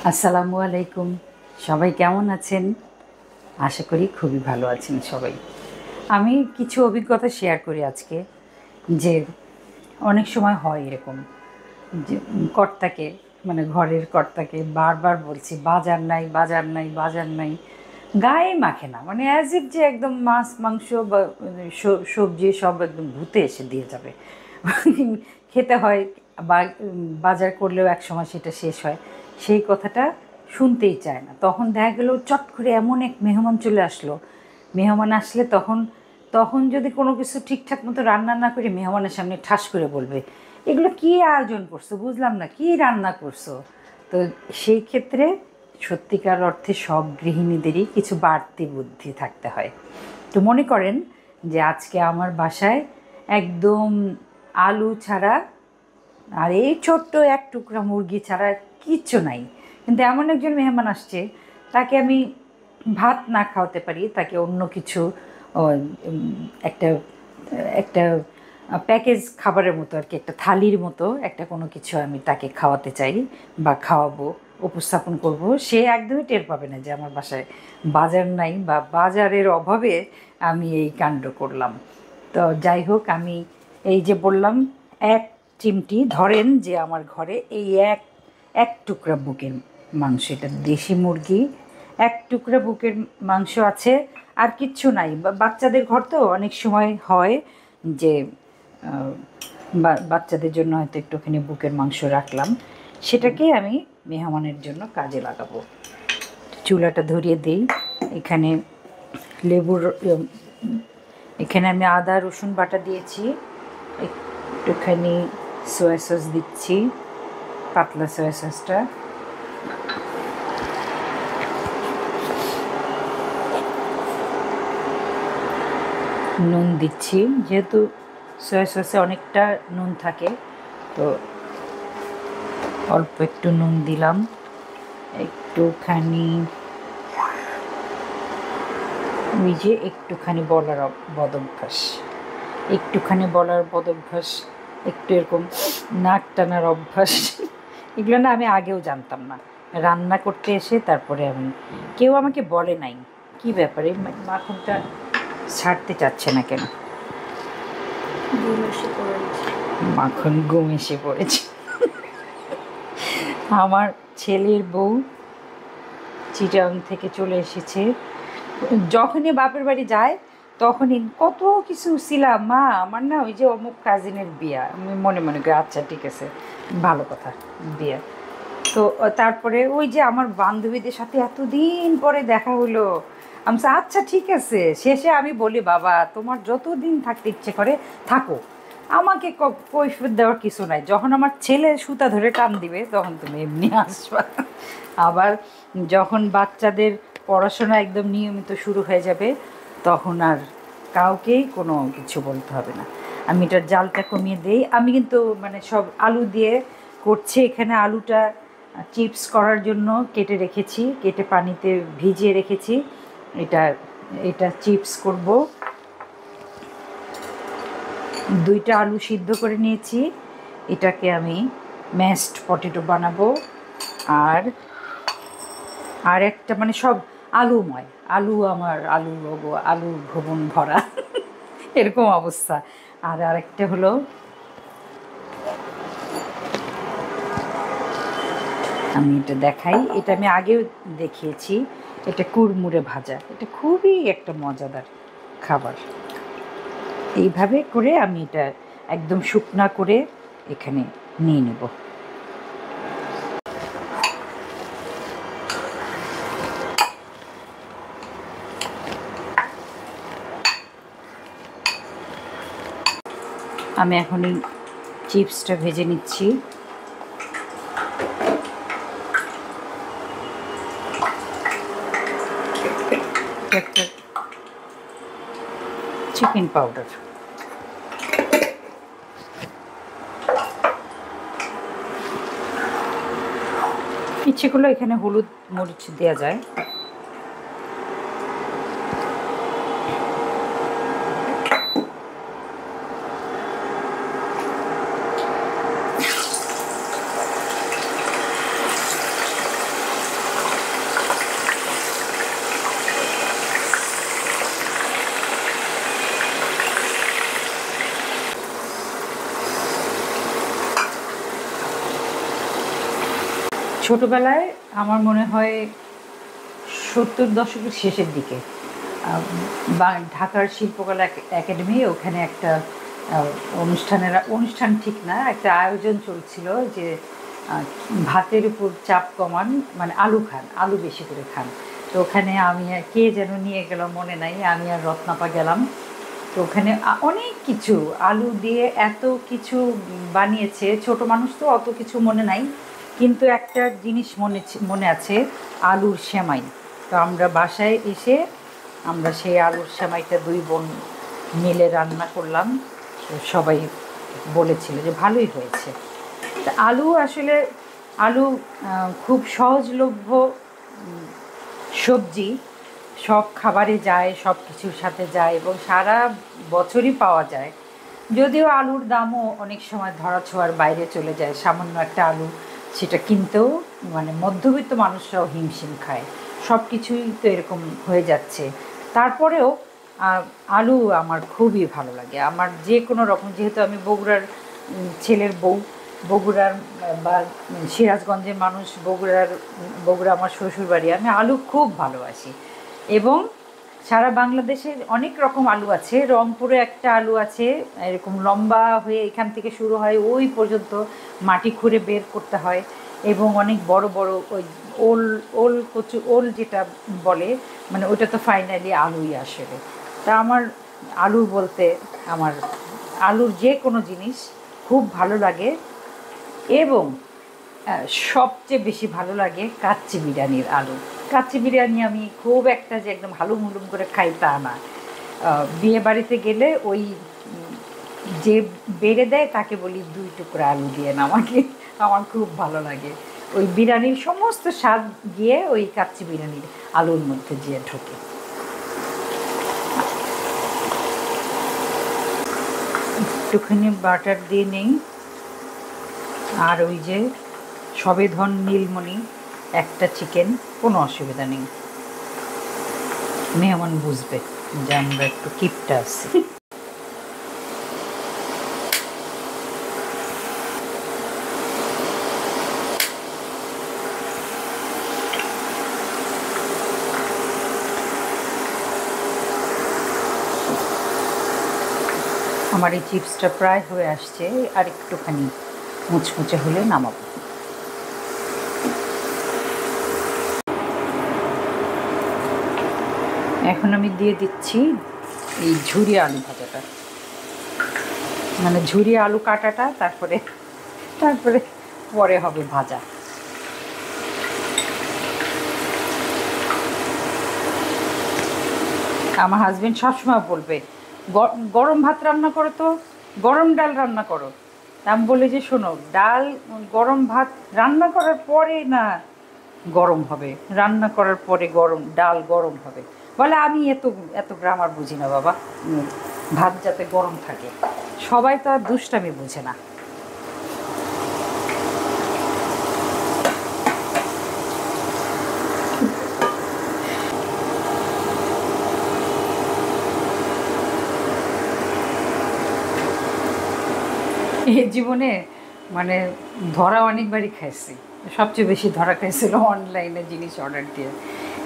আসসালামু আলাইকুম। সবাই কেমন আছেন? আশা করি খুবই ভালো আছেন সবাই। আমি কিছু অভিজ্ঞতা শেয়ার করি আজকে। যে অনেক সময় হয় এরকম যে কর্তাকে, মানে ঘরের কর্তাকে বারবার বলছি বাজার নাই, বাজার নাই, বাজার নাই, গায়ে মাখে না, মানে অ্যাজ ইফ যে একদম মাছ মাংস বা সবজি সব একদম ভূতে এসে দিয়ে যাবে। খেতে হয় বা বাজার করলেও এক সময় সেটা শেষ হয়, সেই কথাটা শুনতেই চায় না। তখন দেখা গেল চট করে এমন এক মেহমান চলে আসলো। মেহমান আসলে তখন তখন যদি কোনো কিছু ঠিকঠাক মতো রান্না না করে মেহমানের সামনে ঠাস করে বলবে, এগুলো কী আয়োজন করছো, বুঝলাম না, কী রান্না করছো। তো সেই ক্ষেত্রে সত্যিকার অর্থে সব গৃহিণীদেরই কিছু বাড়তি বুদ্ধি থাকতে হয়। তো মনে করেন যে আজকে আমার বাসায় একদম আলু ছাড়া আর এই ছোট্ট এক টুকরা মুরগি ছাড়া কিচ্ছু নাই, কিন্তু এমন একজন মেহমান আসছে, তাকে আমি ভাত না খাওয়াতে পারি, তাকে অন্য কিছু একটা একটা প্যাকেজ খাবারের মতো আর কি, একটা থালির মতো একটা কোনো কিছু আমি তাকে খাওয়াতে চাই বা খাওয়াবো, উপস্থাপন করব। সে একদমই টের পাবে না যে আমার বাসায় বাজার নাই বা বাজারের অভাবে আমি এই কাণ্ড করলাম। তো যাই হোক, আমি এই যে বললাম এক চিমটি, ধরেন যে আমার ঘরে এই এক এক টুকরা বুকের মাংস, এটা দেশি মুরগি, এক টুকরা বুকের মাংস আছে, আর কিচ্ছু নাই। বাচ্চাদের ঘর তো অনেক সময় হয় যে বাচ্চাদের জন্য হয়তো একটুখানি বুকের মাংস রাখলাম, সেটাকে আমি মেহমানের জন্য কাজে লাগাবো। চুলাটা ধরিয়ে দিই। এখানে লেবুর এখানে আমি আদা রসুন বাটা দিয়েছি, একটুখানি সয়া সস দিচ্ছি, পাতলা সয়া সসটা, নুন দিচ্ছি, যেহেতু সয়া সসে অনেকটা নুন থাকে তো অল্প একটু নুন দিলাম, একটুখানি ওই যে একটুখানি বলার বদভ্যাস, একটু এরকম নাক টানার অভ্যাস, এগুলো না আমি আগেও জানতাম না। রান্না করতে এসে তারপরে কেউ আমাকে বলে নাই কি ব্যাপারে মাখনটা ছাড়তে চাচ্ছে না কেন, মাখন ঘুম এসে পড়েছে। আমার ছেলের বউ চিটাং থেকে চলে এসেছে। যখনই বাপের বাড়ি যায় তখনই কত কিছু ছিলাম, মা আমার না ওই যে অমুক কাজিনের বিয়া, আমি মনে মনে করি আচ্ছা ঠিক আছে ভালো কথা, বিয়া। তো তারপরে ওই যে আমার বান্ধবীদের সাথে এতদিন পরে দেখা হলো, আমি আচ্ছা ঠিক আছে। শেষে আমি বলি বাবা তোমার যতদিন থাকতে ইচ্ছে করে থাকো, আমাকে কৈফিয়ত দেওয়ার কিছু নাই। যখন আমার ছেলে সুতা ধরে টান দিবে তখন তুমি এমনি আসবা। আবার যখন বাচ্চাদের পড়াশোনা একদম নিয়মিত শুরু হয়ে যাবে তখন আর কাউকেই কোনো কিছু বলতে হবে না। আমি এটার জালটা কমিয়ে দিই। আমি কিন্তু মানে সব আলু দিয়ে করছি, এখানে আলুটা চিপস করার জন্য কেটে রেখেছি, কেটে পানিতে ভিজিয়ে রেখেছি। এটা চিপস করব। দুইটা আলু সিদ্ধ করে নিয়েছি, এটাকে আমি ম্যাশড পটেটো বানাবো। আর একটা মানে সব আলুময়, আলু ভবন ভরা এরকম অবস্থা। আর আরেকটা হলো, আমি এটা দেখাই, এটা আমি আগেও দেখিয়েছি, এটা কুড়মুড়ে ভাজা, এটা খুবই একটা মজাদার খাবার। এইভাবে করে আমি এটা একদম শুকনা করে এখানে নিয়ে নেব। আমি এখন এই চিপসটা ভেজে নিচ্ছি। একটা চিকেন পাউডার, ইচ্ছে করলে এখানে হলুদ মরিচ দেওয়া যায়। ছোটোবেলায় আমার মনে হয় 70 দশকের শেষের দিকে বা ঢাকার শিল্পকলা একাডেমি, ওখানে একটা অনুষ্ঠান ঠিক না, একটা আয়োজন চলছিল যে ভাতের উপর চাপ কমান, মানে আলু খান, আলু বেশি করে খান। তো ওখানে আমি কে যেন নিয়ে গেল মনে নাই, আমি আর রত্নাপা গেলাম। তো ওখানে অনেক কিছু আলু দিয়ে এত কিছু বানিয়েছে, ছোট মানুষ তো অত কিছু মনে নাই, কিন্তু একটা জিনিস মনে আছে, আলুর সেমাই। তো আমরা বাসায় এসে আমরা সেই আলুর সেমাইটা 2 বোন মিলে রান্না করলাম। তো সবাই বলেছিল যে ভালোই হয়েছে। তা আলু আসলে আলু খুব সহজলভ্য সবজি, সব খাবারে যায়, সব কিছুর সাথে যায় এবং সারা বছরই পাওয়া যায়। যদিও আলুর দামও অনেক সময় ধরাছোঁয়ার বাইরে চলে যায়, সামান্য একটা আলু সেটা কিনতেও মানে মধ্যবিত্ত মানুষরাও হিমশিম খায়। সব কিছুই তো এরকম হয়ে যাচ্ছে। তারপরেও আলু আমার খুবই ভালো লাগে। আমার যে কোনো রকম, যেহেতু আমি বগুড়ার ছেলের বউ, বগুড়ার বা সিরাজগঞ্জের মানুষ, বগুড়া আমার শ্বশুরবাড়ি, আমি আলু খুব ভালোবাসি। এবং সারা বাংলাদেশের অনেক রকম আলু আছে। রংপুরে একটা আলু আছে এরকম লম্বা হয়ে, এখান থেকে শুরু হয় ওই পর্যন্ত মাটি খুঁড়ে বের করতে হয়, এবং অনেক বড় বড় ওই ওল কচু, ওল যেটা বলে, মানে ওটা তো ফাইনালি আলুই আসলে। তা আমার আলু বলতে, আমার আলুর যে কোনো জিনিস খুব ভালো লাগে। এবং সবচেয়ে বেশি ভালো লাগে কাচ্চি বিরিয়ানির আলু। কাচ্চি বিরিয়ানি আমি খুব একটা যে একদম হালুম হুলুম করে খাই তা না। বিয়ে বাড়িতে গেলে ওই যে বেড়ে দেয় তাকে বলি 2 টুকরা আলু দিয়ে না আমাকে, আমার খুব ভালো লাগে। ওই বিরিয়ানির সমস্ত স্বাদ গিয়ে ওই কাচ্চি বিরিয়ানির আলুর মধ্যে গিয়ে ঢোকে। একটুখানি বাটার দিয়ে নেই, আর ওই যে সবেধন নীলমণি একটা চিকেন, কোনো অসুবিধা নেই, মেহমান বুঝবে যে আমরা একটু কিপটা আছি। আমার এই চিপসটা প্রায় হয়ে আসছে, আর একটুখানি মুচমুচে হলে নামাবো। এখন আমি দিয়ে দিচ্ছি এই ঝুরি আলু ভাজাটা, মানে ঝুরি আলু কাটাটা, তারপরে পরে হবে ভাজা। আমার হাজবেন্ড সবসময় বলবে গরম ভাত রান্না করো, তো গরম ডাল রান্না করো। আমি বলি যে শোনো, ডাল গরম ভাত রান্না করার পরে না গরম হবে, রান্না করার পরে ডাল গরম হবে। বলে আমি এত গ্রামার বুঝি না বাবা, ভাত যাতে গরম থাকে। সবাই তো আর দুষ্টামি বুঝে না। এই জীবনে মানে ধরা অনেকবারই খাইছি, সবচেয়ে বেশি ধরা খাইছিল অনলাইনে জিনিস অর্ডার দিয়ে।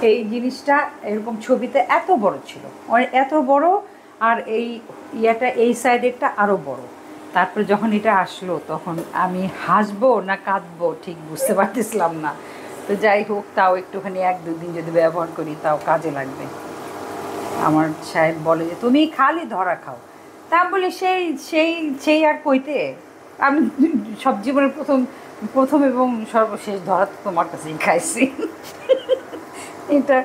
এই জিনিসটা এরকম ছবিতে এত বড় ছিল, এত বড়, আর এই এই সাইডেরটা আরও বড়। তারপরে যখন এটা আসলো তখন আমি হাসবো না কাঁদবো ঠিক বুঝতে পারতেছিলাম না। তো যাই হোক, তাও একটুখানি 1-2 দিন যদি ব্যবহার করি তাও কাজে লাগবে। আমার সাহেব বলে যে তুমি খালি ধরা খাও। তা আমি বলি সেই সেই সেই আর কইতে, আমি সব জীবনের প্রথম এবং সর্বশেষ ধরা তো তোমার কাছেই খাইছি। এটা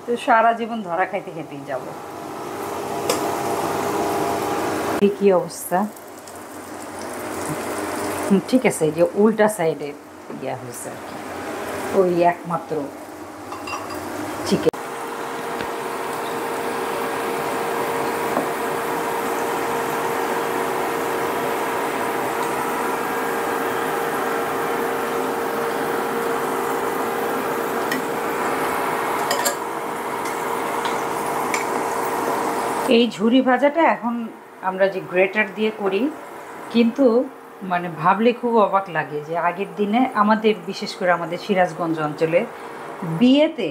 তো সারা জীবন ধরা খাইতে খেতেই যাব। কি অবস্থা? ঠিক আছে, এই যে উল্টা সাইডে ইয়া হয়েছে আর কি, ওই একমাত্র চিকেন। এই ঝুরি ভাজাটা এখন আমরা যে গ্রেটার দিয়ে করি, কিন্তু মানে ভাবলে খুব অবাক লাগে যে আগের দিনে আমাদের, বিশেষ করে আমাদের সিরাজগঞ্জ অঞ্চলে বিয়েতে,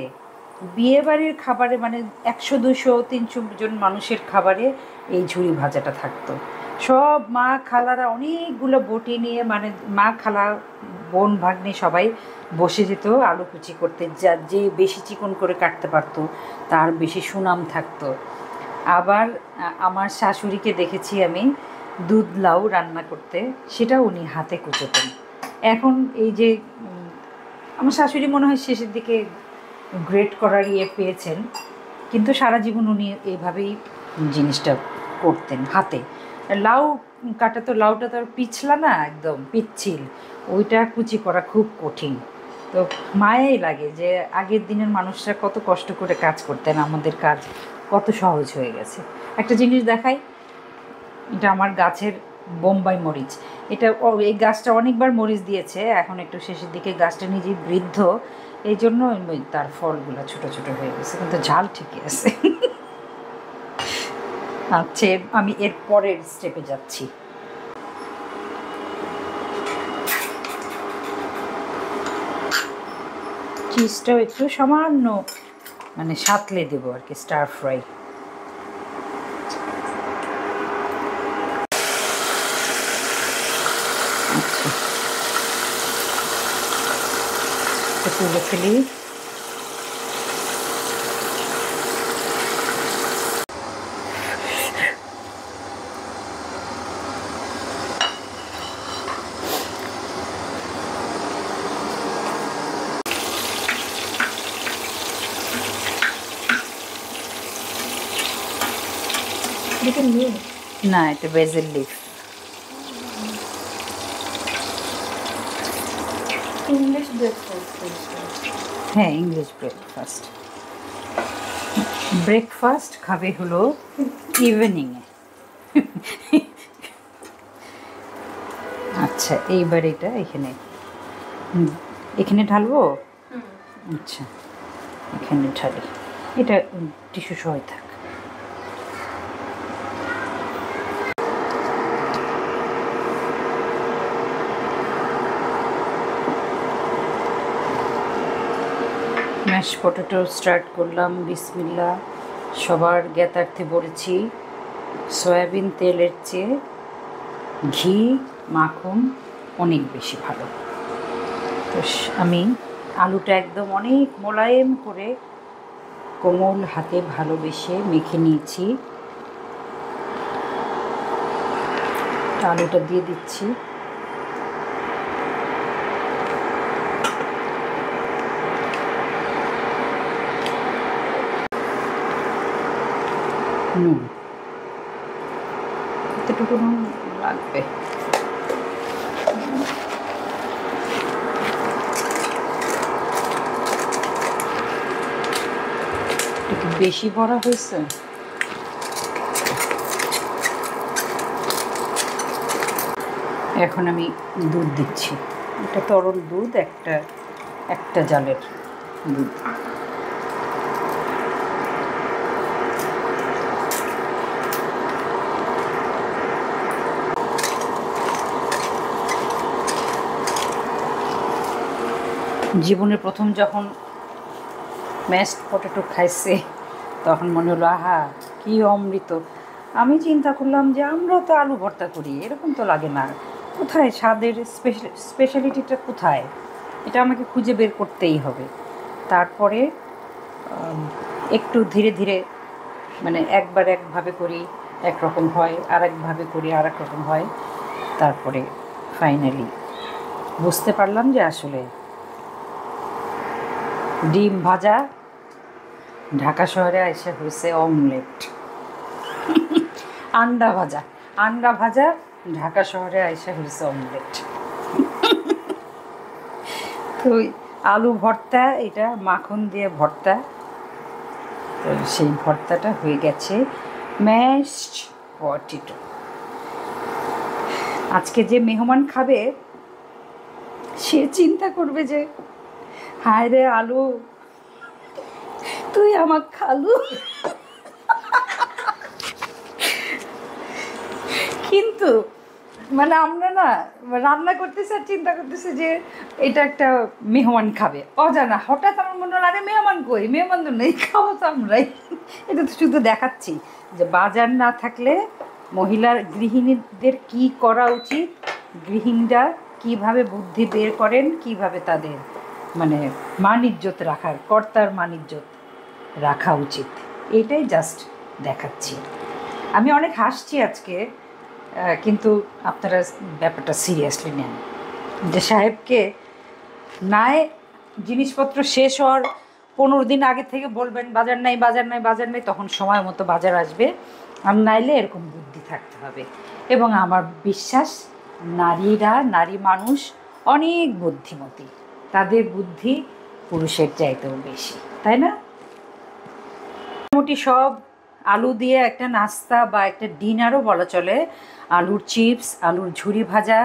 বিয়ে বাড়ির খাবারে মানে 100 200 300 জন মানুষের খাবারে এই ঝুরি ভাজাটা থাকতো। সব মা খালারা অনেকগুলো বটি নিয়ে, মানে মা খালা বোন ভাগ্নে সবাই বসে যেত আলু কুচি করতে। যা যে বেশি চিকন করে কাটতে পারতো তার বেশি সুনাম থাকতো। আবার আমার শাশুড়িকে দেখেছি আমি দুধ লাউ রান্না করতে, সেটা উনি হাতে কুচোতেন। এখন এই যে আমার শাশুড়ি মনে হয় শেষের দিকে গ্রেট করার পেয়েছেন, কিন্তু সারা জীবন উনি এইভাবেই জিনিসটা করতেন হাতে। লাউ কাটা তো, লাউটা তো আর পিছলা না, একদম পিচ্ছিল, ওইটা কুচি করা খুব কঠিন। তো মায়াই লাগে যে আগের দিনের মানুষরা কত কষ্ট করে কাজ করতেন, আমাদের কাজ কত সহজ হয়ে গেছে। একটা জিনিস দেখাই, এটা আমার গাছের বোম্বাই মরিচ। এটা এই গাছটা অনেকবার মরিচ দিয়েছে, এখন একটু শেষের দিকে গাছটা নিজেই বৃদ্ধ, এই জন্য তার ফলগুলো ছোট ছোট হয়ে গেছে, কিন্তু ঝাল ঠিকই আছে। আচ্ছা, আমি এর পরের স্টেপে যাচ্ছি। চিজটাও একটু সামান্য মানে সাঁতলে দেবো আর কি, স্টার ফ্রাই। আচ্ছা, তুলে ফেলি। না, এটা বেজেল লিফ। English breakfast. হ্যাঁ, ইংলিশ ব্রেকফাস্ট। ব্রেকফাস্ট খাবে হলো ইভিনিংয়ে। আচ্ছা, এইবার এটা এখানে এখানে ঢালবো। আচ্ছা, এখানে ঢালি, এটা টিস্যু সহ থাক। ম্যাশ পটেটো স্টার্ট করলাম, বিসমিল্লাহ। সবার জ্ঞাতার্থে বলেছি, সয়াবিন তেলের চেয়ে ঘি মাখন অনেক বেশি ভালো। তো আমি আলুটা একদম অনেক মোলায়েম করে কোমল হাতে ভালোবেসে মেখে নিয়েছি। আলুটা দিয়ে দিচ্ছি। নুন কতটুকু নুন লাগবে, একটু বেশি ভরা হয়েছে। এখন আমি দুধ দিচ্ছি, এটা তরল দুধ, একটা জালের দুধ। জীবনের প্রথম যখন ম্যাশড পটেটো খাইছে তখন মনে হলো আহা কি অমৃত। আমি চিন্তা করলাম যে আমরাও তো আলু ভর্তা করি, এরকম তো লাগে না, কোথায় স্বাদের স্পেশালিটিটা কোথায়, এটা আমাকে খুঁজে বের করতেই হবে। তারপরে একটু ধীরে ধীরে, মানে একবার একভাবে করি একরকম হয়, আর একভাবে করি আর এক রকম হয়, তারপরে ফাইনালি বুঝতে পারলাম যে আসলে ডিম ভাজা ঢাকা শহরে এসে হয়েছে অমলেট। আন্ডা ভাজা ঢাকা শহরে এসে হয়েছে অমলেট। তো আলু ভর্তা, এটা মাখন দিয়ে ভর্তা, তো সেই ভর্তাটা হয়ে গেছে ম্যাশড পটেটো। আজকে যে মেহমান খাবে সে চিন্তা করবে যে হায় রে আলু, তুই আমার খালু। কিন্তু মানে আমরা না রান্না করতেছি আর চিন্তা করতেছি যে এটা একটা মেহমান খাবে, অজানা হঠাৎ আমার মনে হলো আরে মেহমান কই, মেহমান তো নেই, খাবো তো আমরাই। এটা তো শুধু দেখাচ্ছি যে বাজার না থাকলে মহিলার গৃহিণীদের কি করা উচিত, গৃহিণীরা কিভাবে বুদ্ধি বের করেন, কিভাবে তাদের মানে মান ইজ্জত রাখার, কর্তার মান ইজ্জত রাখা উচিত, এইটাই জাস্ট দেখাচ্ছি। আমি অনেক হাসছি আজকে, কিন্তু আপনারা ব্যাপারটা সিরিয়াসলি নেন। যে সাহেবকে নাই জিনিসপত্র শেষ হওয়ার 15 দিন আগে থেকে বলবেন বাজার নাই, বাজার নাই, বাজার নাই, তখন সময় মতো বাজার আসবে। আর নাইলে এরকম বুদ্ধি থাকতে হবে। এবং আমার বিশ্বাস নারীরা, নারী মানুষ অনেক বুদ্ধিমতী, তাদের বুদ্ধি পুরুষের চাইতেও বেশি, তাই না? মোটামুটি সব আলু দিয়ে একটা নাস্তা বা একটা ডিনারও বলা চলে। আলুর চিপস, আলুর ঝুরি ভাজা,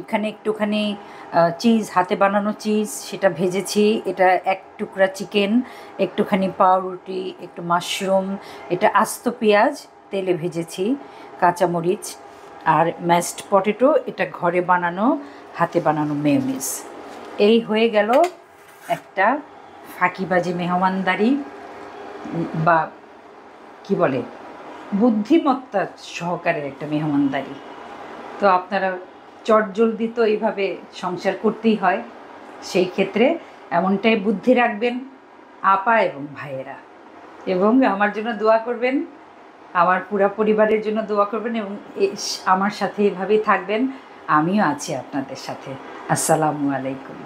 এখানে একটুখানি চিজ, হাতে বানানো চিজ, সেটা ভেজেছি। এটা এক টুকরা চিকেন, একটুখানি পাউরুটি, একটু মাশরুম, এটা আস্ত পেঁয়াজ তেলে ভেজেছি, কাঁচামরিচ, আর ম্যাশড পটেটো, এটা ঘরে বানানো, হাতে বানানো মেয়োনিজ। এই হয়ে গেল একটা ফাঁকিবাজি মেহমানদারি বা কি বলে বুদ্ধিমত্তা সহকারে একটা মেহমানদারি। তো আপনারা চটজলদি তো এইভাবে সংসার করতেই হয়, সেই ক্ষেত্রে এমনটাই বুদ্ধি রাখবেন আপা এবং ভাইয়েরা। এবং আমার জন্য দোয়া করবেন, আমার পুরা পরিবারের জন্য দোয়া করবেন, এবং আমার সাথে এভাবেই থাকবেন। আমিও আছি আপনাদের সাথে। আসসালামু আলাইকুম।